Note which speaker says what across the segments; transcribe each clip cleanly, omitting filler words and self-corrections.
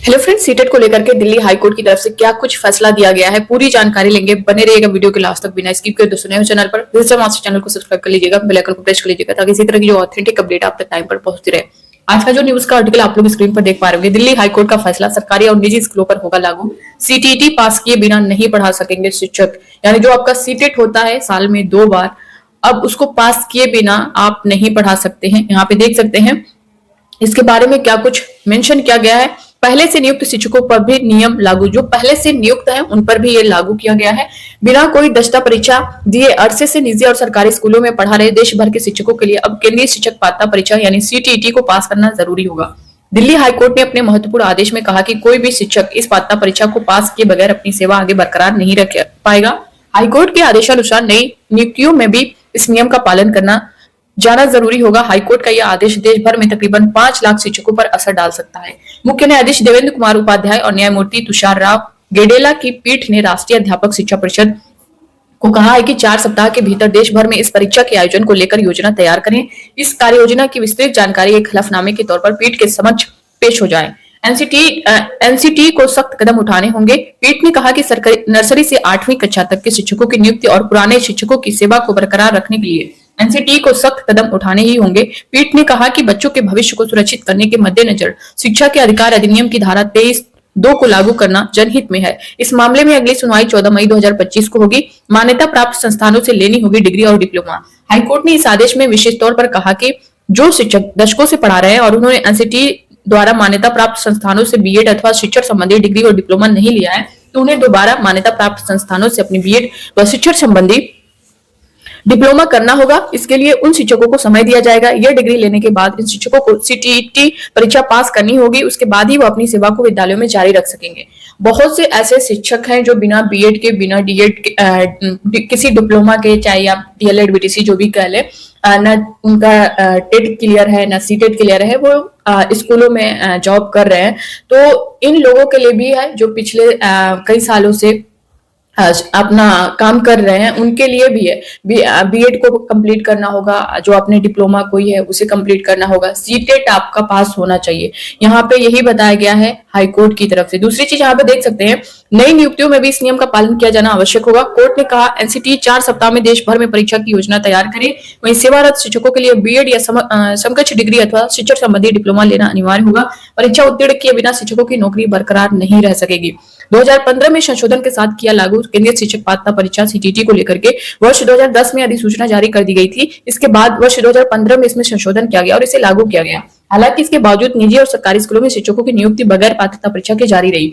Speaker 1: Hello friends, CTET को लेकर के दिल्ली हाई कोर्ट की तरफ से क्या कुछ फैसला दिया गया है, पूरी जानकारी लेंगे। बने रहिएगा वीडियो के लास्ट तक बिना स्किप किए। दोस्तों नए हो चैनल पर, मास्टर चैनल को सब्सक्राइब कर लीजिएगा, बेल आइकन को प्रेस कर लीजिएगा ताकि इसी तरह की जो ऑथेंटिक अपडेट आप तक टाइम पर पहुंचती रहे। आज का जो न्यूज का आर्टिकल आप लोग स्क्रीन पर देख पा रहे होंगे, दिल्ली हाई कोर्ट का फैसला, सरकारी और निजी स्कूलों पर होगा लागू। सीटीईटी पास किए बिना नहीं पढ़ा सकेंगे शिक्षक। यानी जो आपका सीटेट होता है साल में 2 बार, अब उसको पास किए बिना आप नहीं पढ़ा सकते हैं। यहाँ पे देख सकते हैं इसके बारे में क्या कुछ मेंशन किया गया है। पहले से नियुक्त शिक्षकों पर भी नियम लागू, जो पहले से नियुक्त हैं उन पर भी ये लागू किया गया है। बिना कोई दस्ता परीक्षा दिए अरसे से निजी और सरकारी स्कूलों में पढ़ा रहे देश भर के शिक्षकों के लिए अब केंद्रीय शिक्षक पात्रता परीक्षा यानी सीटीईटी को पास करना जरूरी होगा। दिल्ली हाईकोर्ट ने अपने महत्वपूर्ण आदेश में कहा कि कोई भी शिक्षक इस पात्रता परीक्षा को पास किए बगैर अपनी सेवा आगे बरकरार नहीं रख पाएगा। हाईकोर्ट के आदेशानुसार नई नियुक्तियों में भी इस नियम का पालन करना जाना जरूरी होगा। हाईकोर्ट का यह आदेश देश भर में तकरीबन 5 लाख शिक्षकों पर असर डाल सकता है। मुख्य न्यायाधीश देवेंद्र कुमार उपाध्याय और न्यायमूर्ति तुषार राव गेडेला की पीठ ने राष्ट्रीय अध्यापक शिक्षा परिषद को कहा है कि 4 सप्ताह के भीतर देश भर में इस परीक्षा के आयोजन को लेकर योजना तैयार करें। इस कार्य योजना की विस्तृत जानकारी एक हलफनामे के तौर पर पीठ के समक्ष पेश हो जाए। एनसीटी को सख्त कदम उठाने होंगे। पीठ ने कहा कि सरकारी नर्सरी से 8वीं कक्षा तक के शिक्षकों की नियुक्ति और पुराने शिक्षकों की सेवा को बरकरार रखने के लिए एनसीटी को सख्त कदम उठाने ही होंगे। पीठ ने कहा कि बच्चों के भविष्य को सुरक्षित करने के मद्देनजर शिक्षा के अधिकार अधिनियम की धारा 23(2) को लागू करना जनहित में है। इस मामले में अगली सुनवाई 14 मई 2025 को होगी। मान्यता प्राप्त संस्थानों से लेनी होगी डिग्री और डिप्लोमा। हाईकोर्ट ने इस आदेश में विशेष तौर पर कहा कि जो शिक्षक दशकों से पढ़ा रहे हैं और उन्होंने एनसीटी द्वारा मान्यता प्राप्त संस्थानों से बीएड अथवा शिक्षण संबंधी डिग्री और डिप्लोमा नहीं लिया है, तो उन्हें दोबारा मान्यता प्राप्त संस्थानों से अपनी बीएड व शिक्षण संबंधी डिप्लोमा करना होगा। इसके लिए उन शिक्षकों को समय दिया जाएगा। यह डिग्री लेने के बाद इन शिक्षकों को सीटीईटी परीक्षा पास करनी होगी। उसके बाद ही वो अपनी सेवा को विद्यालयों में जारी रख सकेंगे। बहुत से ऐसे शिक्षक हैं जो बिना बीएड के, बिना डीएड के, किसी डिप्लोमा के, चाहे आप डीएलएड बीटीसी जो भी कह ले, न उनका टेट क्लियर है न सीटेट क्लियर है, वो स्कूलों में जॉब कर रहे हैं। तो इन लोगों के लिए भी है जो पिछले कई सालों से अपना काम कर रहे हैं, उनके लिए भी है। बीएड को कंप्लीट करना होगा, जो आपने डिप्लोमा कोई है उसे कंप्लीट करना होगा। सीटेट आपका पास होना चाहिए। यहाँ पे यही बताया गया है हाईकोर्ट की तरफ से। दूसरी चीज यहाँ पे देख सकते हैं, नई नियुक्तियों में भी इस नियम का पालन किया जाना आवश्यक होगा। कोर्ट ने कहा एनसीटी 4 सप्ताह में देश भर में परीक्षा की योजना तैयार करे। वहीं सेवारत शिक्षकों के लिए बीएड या समकक्ष डिग्री अथवा शिक्षण संबंधी डिप्लोमा लेना अनिवार्य होगा। परीक्षा उत्तीर्ण किए बिना शिक्षकों की नौकरी बरकरार नहीं रह सकेगी। 2015 में संशोधन के साथ किया लागू केंद्रीय शिक्षक पात्रता परीक्षा सीटीईटी को लेकर के वर्ष 2010 में अधिसूचना जारी कर दी गई थी। इसके बाद वर्ष 2015 में इसमें संशोधन किया गया और इसे लागू किया गया। हालांकि इसके बावजूद निजी और सरकारी स्कूलों में शिक्षकों की नियुक्ति बगैर पात्रता परीक्षा के जारी रही।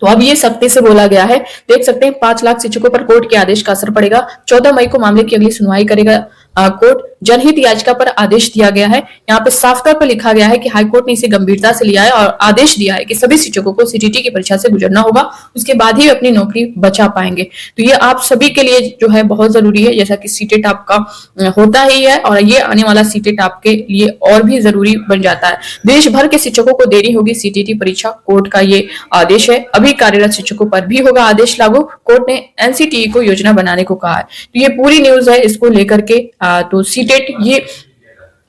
Speaker 1: तो अब ये सख्ती से बोला गया है। देख सकते हैं 5 लाख शिक्षकों पर कोर्ट के आदेश का असर पड़ेगा। 14 मई को मामले की अगली सुनवाई करेगा कोर्ट। जनहित याचिका पर आदेश दिया गया है। यहाँ पे साफ तौर पर लिखा गया है कि हाईकोर्ट ने इसे गंभीरता से लिया है और आदेश दिया है कि सभी शिक्षकों को सीटीईटी की परीक्षा से गुजरना होगा, उसके बाद ही अपनी नौकरी बचा पाएंगे। तो ये आप सभी के लिए जो है बहुत जरूरी है, जैसा कि सीटेट आपका होता ही है और ये आने वाला सीटेट आपके लिए और भी जरूरी बन जाता है। देश भर के शिक्षकों को देनी होगी सीटीईटी परीक्षा, कोर्ट का ये आदेश है। अभी कार्यरत शिक्षकों पर भी होगा आदेश लागू। कोर्ट ने एनसीटी को योजना बनाने को कहा है। तो ये पूरी न्यूज है इसको लेकर के। तो सीटेट, ये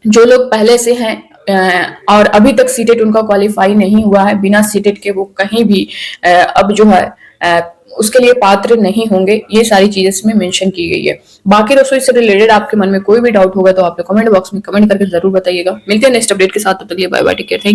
Speaker 1: जो लोग पहले से हैं और अभी तक सीटेट उनका क्वालिफाई नहीं हुआ है, बिना सीटेट के वो कहीं भी अब जो है उसके लिए पात्र नहीं होंगे। ये सारी चीजें इसमें मेंशन की गई है। बाकी दोस्तों इससे रिलेटेड आपके मन में कोई भी डाउट होगा तो आप कमेंट बॉक्स में कमेंट करके जरूर बताइएगा। मिलते हैं नेक्स्ट अपडेट के साथ, तब तक के लिए bye bye, take care, thank you.